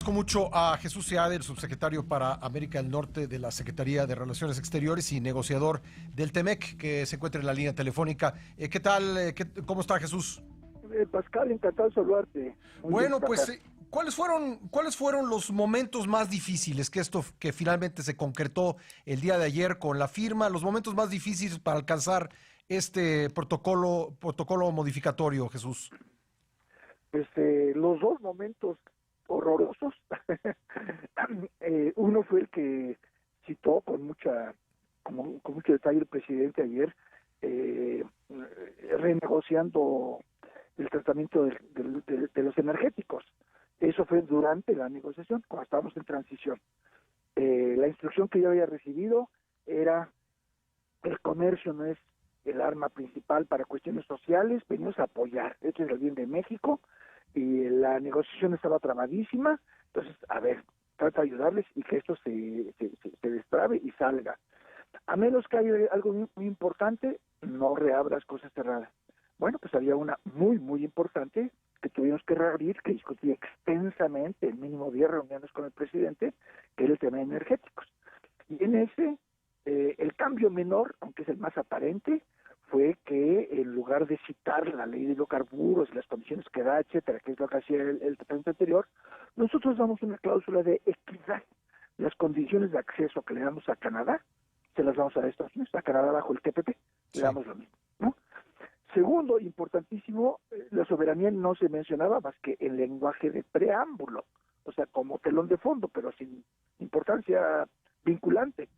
Agradezco mucho a Jesús Seade, el subsecretario para América del Norte de la Secretaría de Relaciones Exteriores y negociador del TEMEC, que se encuentra en la línea telefónica. ¿Qué tal? ¿Cómo está, Jesús? Pascal, encantado de saludarte. Muy bien Bueno, por pues, acá. ¿cuáles fueron los momentos más difíciles que finalmente se concretó el día de ayer con la firma? Los momentos más difíciles para alcanzar este protocolo modificatorio, Jesús. Pues los dos momentos horrorosos. Uno fue el que citó con mucho detalle el presidente ayer, eh, renegociando el tratamiento de los energéticos. Eso fue durante la negociación, cuando estábamos en transición. La instrucción que yo había recibido era: el comercio no es el arma principal para cuestiones sociales, venimos a apoyar, esto es el bien de México, y la negociación estaba trabadísima, entonces, a ver, trata de ayudarles y que esto se destrabe y salga. A menos que haya algo muy importante, no reabras cosas cerradas. Bueno, pues había una muy importante que tuvimos que reabrir, que discutí extensamente, en mínimo 10 reuniones con el presidente, que era el tema de energéticos. Y en ese, el cambio menor, aunque es el más aparente, fue que en lugar de citar la ley de hidrocarburos y las condiciones que da, etcétera, que es lo que hacía el tratamiento anterior, nosotros damos una cláusula de equidad. Las condiciones de acceso que le damos a Canadá, se las damos a Estados Unidos, a Canadá bajo el TPP, le Sí. damos lo mismo, ¿no? Segundo, importantísimo, la soberanía no se mencionaba más que en lenguaje de preámbulo, o sea, como telón de fondo, pero sin importancia vinculante.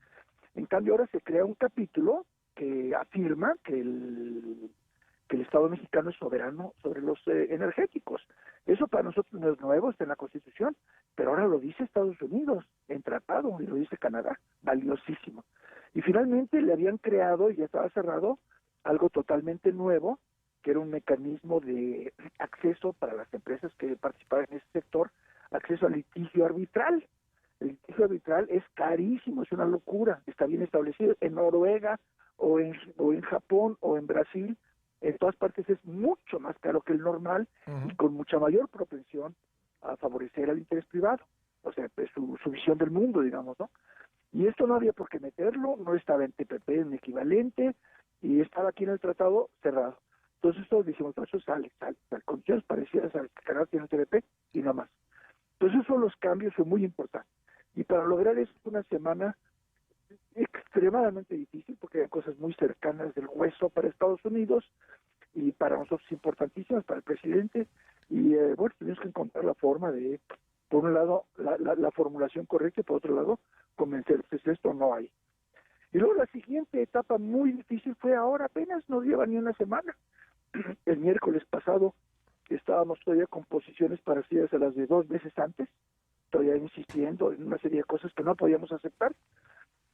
En cambio, ahora se crea un capítulo que afirma que el Estado mexicano es soberano sobre los energéticos. Eso para nosotros no es nuevo, está en la Constitución, pero ahora lo dice Estados Unidos en tratado y lo dice Canadá, valiosísimo. Y finalmente le habían creado, y ya estaba cerrado, algo totalmente nuevo, que era un mecanismo de acceso para las empresas que participaban en ese sector, acceso al litigio arbitral. El litigio arbitral es carísimo, es una locura, está bien establecido en Noruega o en Japón o en Brasil, en todas partes es mucho más caro que el normal y Ujú. con mucha mayor propensión a favorecer al interés privado, o sea, pues, su visión del mundo, digamos, ¿no? Y esto no había por qué meterlo, no estaba en TPP en equivalente y estaba aquí en el tratado cerrado. Entonces todos dijimos: no, eso sale, condiciones parecidas al que Canadá tiene en TPP y no más. Entonces esos son los cambios, son muy importantes. Y para lograr eso, una semana extremadamente difícil, porque hay cosas muy cercanas del hueso para Estados Unidos y para nosotros importantísimas, para el presidente, y bueno, tenemos que encontrar la forma de, por un lado, la formulación correcta y por otro lado, convencer, pues esto no hay. Y luego la siguiente etapa muy difícil fue ahora, apenas no lleva ni una semana. El miércoles pasado estábamos todavía con posiciones parecidas a las de 2 meses antes, todavía insistiendo en una serie de cosas que no podíamos aceptar,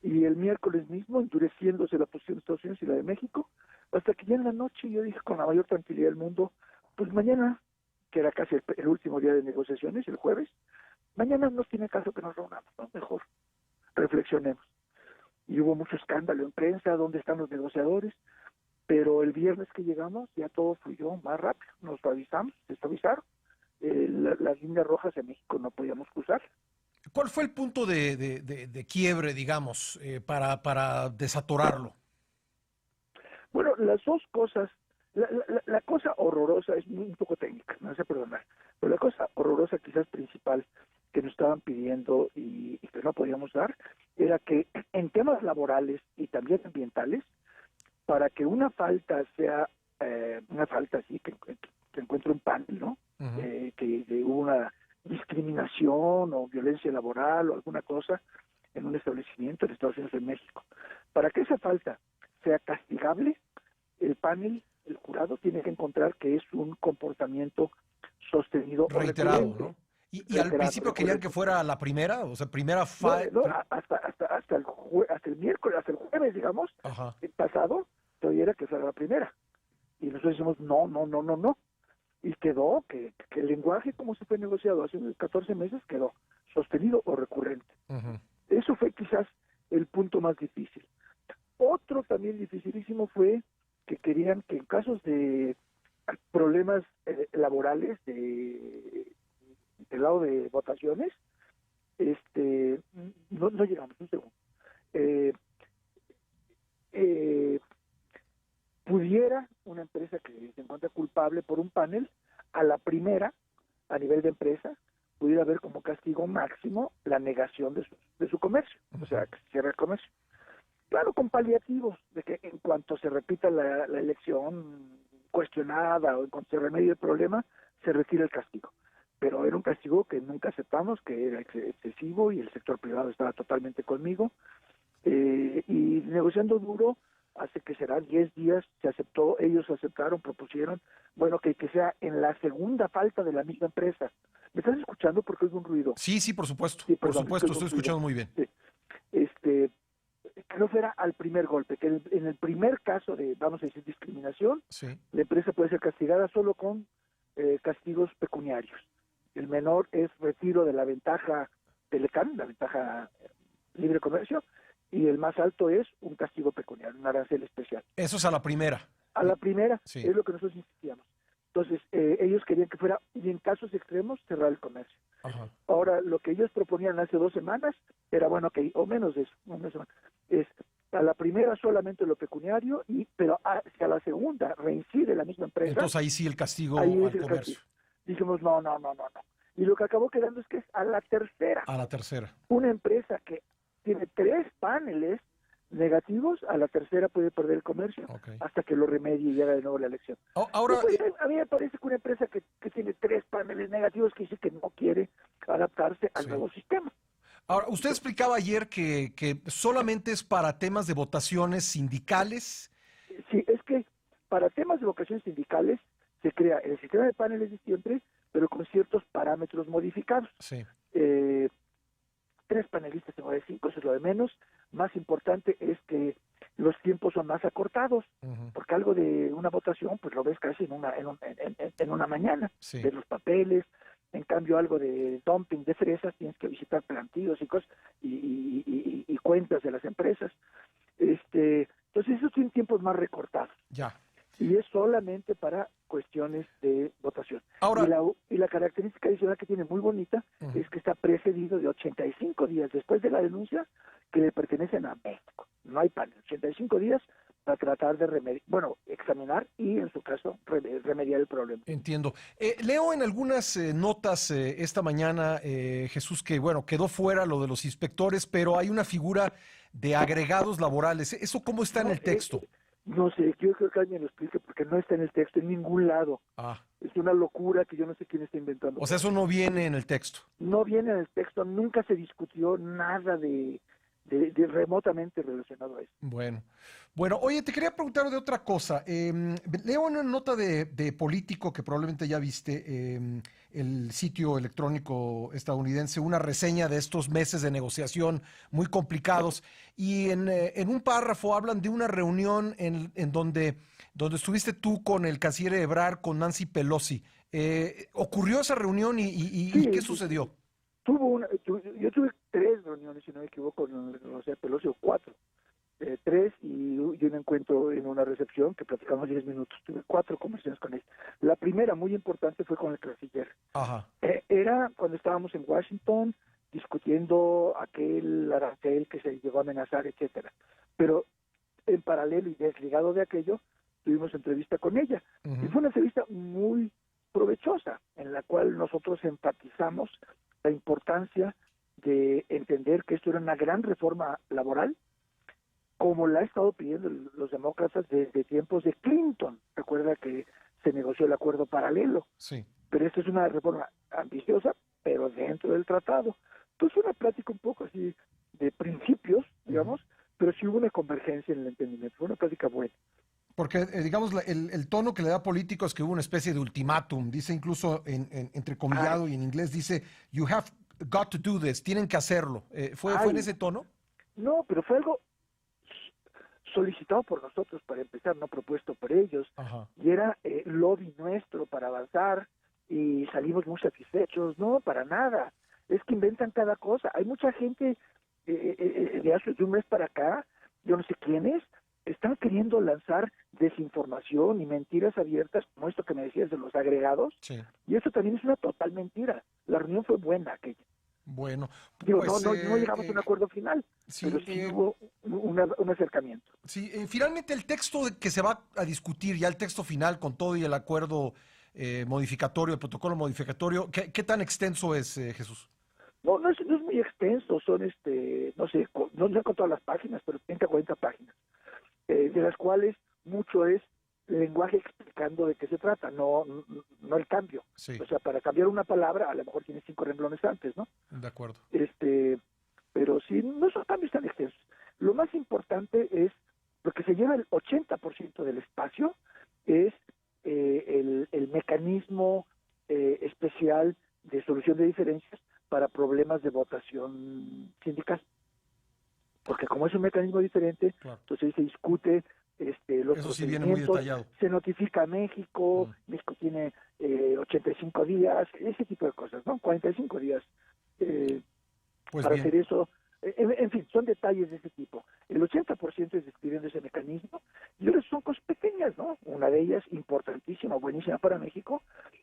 y el miércoles mismo endureciéndose la posición de Estados Unidos y la de México, hasta que ya en la noche yo dije con la mayor tranquilidad del mundo: pues mañana, que era casi el último día de negociaciones, el jueves, mañana no tiene caso que nos reunamos, ¿no? Mejor reflexionemos. Y hubo mucho escándalo en prensa: ¿dónde están los negociadores? Pero el viernes que llegamos ya todo fluyó más rápido, nos avisamos, se avisaron, las líneas rojas en México no podíamos cruzar. ¿Cuál fue el punto de quiebre, digamos, para desatorarlo? Bueno, las dos cosas, la cosa horrorosa es un poco técnica, no sé perdonar, pero la cosa horrorosa quizás principal que nos estaban pidiendo y que no podíamos dar, era que en temas laborales y también ambientales, para que una falta sea una falta así, que encuentre un panel, ¿no? Ujú. Que hubo una discriminación o violencia laboral o alguna cosa en un establecimiento en Estados Unidos, en México. Para que esa falta sea castigable, el panel, el jurado, tiene que encontrar que es un comportamiento sostenido o Reiterado, recurrente. ¿no? Y al Reiterado, principio querían que recurrente. fuera la primera, o sea, primera No, fa... no, hasta el miércoles, hasta el jueves, digamos, Ajá. el pasado, todavía era que fuera la primera. Y nosotros decimos: no, no, no, no, no. Y quedó que el lenguaje, como se fue negociado hace unos 14 meses, quedó sostenido o recurrente. Ujú. Eso fue quizás el punto más difícil. Otro también dificilísimo fue que querían que en casos de problemas laborales, de el lado de votaciones, no llegamos, un segundo. Pudiera una empresa que se encuentra culpable por un panel, a la primera, a nivel de empresa, pudiera haber como castigo máximo la negación de su comercio, o sea, que se cierre el comercio. Claro, con paliativos, de que en cuanto se repita la elección cuestionada o en cuanto se remedie el problema, se retira el castigo. Pero era un castigo que nunca aceptamos, que era excesivo y el sector privado estaba totalmente conmigo. Y negociando duro, hace que será 10 días, se aceptó, ellos aceptaron, propusieron, bueno, que sea en la segunda falta de la misma empresa. ¿Me estás escuchando? Porque oigo un ruido. Sí, por supuesto. Sí, Por perdón, supuesto, estoy escuchando muy bien. Sí. Que no fuera al primer golpe, que en el primer caso de, vamos a decir, discriminación, Sí. la empresa puede ser castigada solo con castigos pecuniarios. El menor es retiro de la ventaja Telecán, la ventaja libre comercio, y el más alto es un castigo pecuniario, un arancel especial. Eso es a la primera. A la primera, sí. Es lo que nosotros insistíamos. Entonces, ellos querían que fuera, y en casos extremos, cerrar el comercio. Ajá. Ahora, lo que ellos proponían hace 2 semanas era, bueno, que o menos de eso, es a la primera solamente lo pecuniario, pero si a la segunda reincide la misma empresa, entonces ahí sí el castigo ahí al es el comercio. castigo. Dijimos, no. Y lo que acabó quedando es que es a la tercera. A la tercera. Una empresa que tiene 3 paneles negativos, a la tercera puede perder el comercio hasta que lo remedie y haga de nuevo la elección. Ahora, a mí me parece que una empresa que tiene 3 paneles negativos que dice que no quiere adaptarse al nuevo sistema. Ahora, usted explicaba ayer que solamente es para temas de votaciones sindicales. Sí, es que para temas de votaciones sindicales se crea el sistema de paneles de siempre, pero con ciertos parámetros modificados. Sí. 3 panelistas en lugar de 5, eso es lo de menos. Más importante es que los tiempos son más acortados, porque algo de una votación, pues lo ves casi en una mañana, de los papeles. En cambio, algo de dumping de fresas, tienes que visitar plantíos y cosas, y cuentas de las empresas. Entonces, esos tienen tiempos más recortados. Ya. Y es solamente para cuestiones de votación. Ahora, y la característica adicional que tiene muy bonita es que está precedido de 85 días después de la denuncia que le pertenecen a México. No hay panel. 85 días para tratar de examinar y, en su caso, remediar el problema. Entiendo. Leo en algunas notas esta mañana, Jesús, que quedó fuera lo de los inspectores, pero hay una figura de agregados laborales. ¿Eso cómo está en el texto? No sé, yo creo que alguien lo explique porque no está en el texto en ningún lado. Es una locura que yo no sé quién está inventando. O sea, eso no viene en el texto. No viene en el texto, nunca se discutió nada de remotamente relacionado a eso. Bueno, oye, te quería preguntar de otra cosa. Leo una nota de Político que probablemente ya viste, el sitio electrónico estadounidense, una reseña de estos meses de negociación muy complicados, y en un párrafo hablan de una reunión en donde estuviste tú con el canciller Ebrard, con Nancy Pelosi. ¿Ocurrió esa reunión y qué sucedió? Yo tuve 3 reuniones, si no me equivoco, no sé, Pelosi, o 4. 3 y un encuentro en una recepción que platicamos 10 minutos. Tuve 4 conversaciones con él. La primera, muy importante, fue con el canciller. Era cuando estábamos en Washington discutiendo aquel arancel que se llegó a amenazar, etcétera. Pero en paralelo y desligado de aquello, tuvimos entrevista con ella. Y fue una entrevista muy provechosa, en la cual nosotros enfatizamos la importancia de entender que esto era una gran reforma laboral, como la ha estado pidiendo los demócratas desde tiempos de Clinton. Recuerda que se negoció el acuerdo paralelo. Sí. Pero esta es una reforma ambiciosa, pero dentro del tratado. Entonces, una plática un poco así de principios, digamos, pero sí hubo una convergencia en el entendimiento. Fue una plática buena. Porque, digamos, el tono que le da Político es que hubo una especie de ultimátum. Dice incluso, entrecomillado y en inglés, dice, you have got to do this, tienen que hacerlo. ¿Fue en ese tono? No, pero fue algo solicitado por nosotros para empezar, no propuesto por ellos. Y era lobby nuestro para avanzar y salimos muy satisfechos. No, para nada. Es que inventan cada cosa. Hay mucha gente de un mes para acá, yo no sé quién es, están queriendo lanzar desinformación y mentiras abiertas, como esto que me decías de los agregados, Sí. y eso también es una total mentira. La reunión fue buena aquella. Bueno, Digo, pues no llegamos a un acuerdo final, sí, pero sí hubo un acercamiento. sí, finalmente el texto que se va a discutir, ya el texto final con todo y el acuerdo modificatorio, el protocolo modificatorio, ¿qué tan extenso es, Jesús? No es muy extenso, son, no sé, no sé con todas las páginas, pero 30, 40 páginas, de las cuales mucho es lenguaje explicando de qué se trata, no el cambio. Sí, O sea, para cambiar una palabra, a lo mejor tiene 5 renglones antes, ¿no? de acuerdo. Pero sí, no son cambios tan extensos. Lo más importante es, lo que se lleva el 80% del espacio, es el mecanismo especial de solución de diferencias para problemas de votación sindical. Porque como es un mecanismo diferente, Claro. entonces se discute los Eso sí viene muy procedimientos, detallado. se notifica a México, México tiene 85 días, ese tipo de cosas, ¿no? 45 días Pues para bien. hacer eso. En fin, son detalles de ese tipo. El 80% es describiendo ese mecanismo y otras son cosas pequeñas, ¿no? Una de ellas, importantísima, buenísima para México,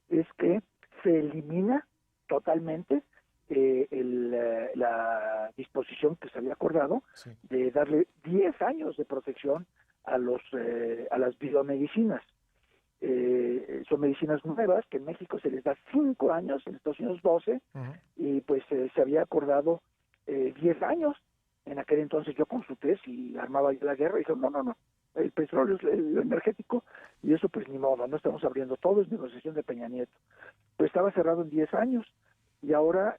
es que se elimina totalmente la disposición que se había acordado Sí. de darle 10 años de protección a las biomedicinas. Son medicinas nuevas que en México se les da 5 años, en Estados Unidos 12, y pues se había acordado 10 años. En aquel entonces yo consulté si armaba yo la guerra y dijo, no, el petróleo es lo energético y eso pues ni modo, no estamos abriendo todo, es negociación de Peña Nieto. Pues estaba cerrado en 10 años y ahora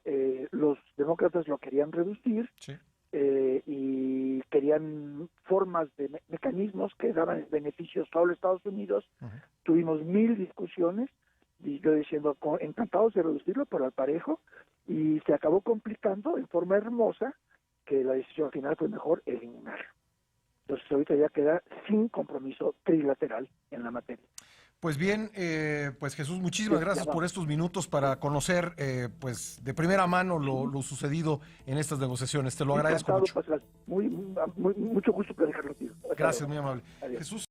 los demócratas lo querían reducir. Sí. Y querían formas de mecanismos que daban beneficios a los Estados Unidos. Tuvimos 1000 discusiones y yo diciendo encantados de reducirlo, pero al parejo, y se acabó complicando en forma hermosa que la decisión final fue mejor eliminarlo. Entonces ahorita ya queda sin compromiso trilateral en la materia. Pues bien, pues Jesús, muchísimas gracias por estos minutos para conocer pues de primera mano lo sucedido en estas negociaciones. Te lo agradezco mucho. Pascal. Mucho gusto platicar contigo. Gracias, muy amable. Adiós. Jesús.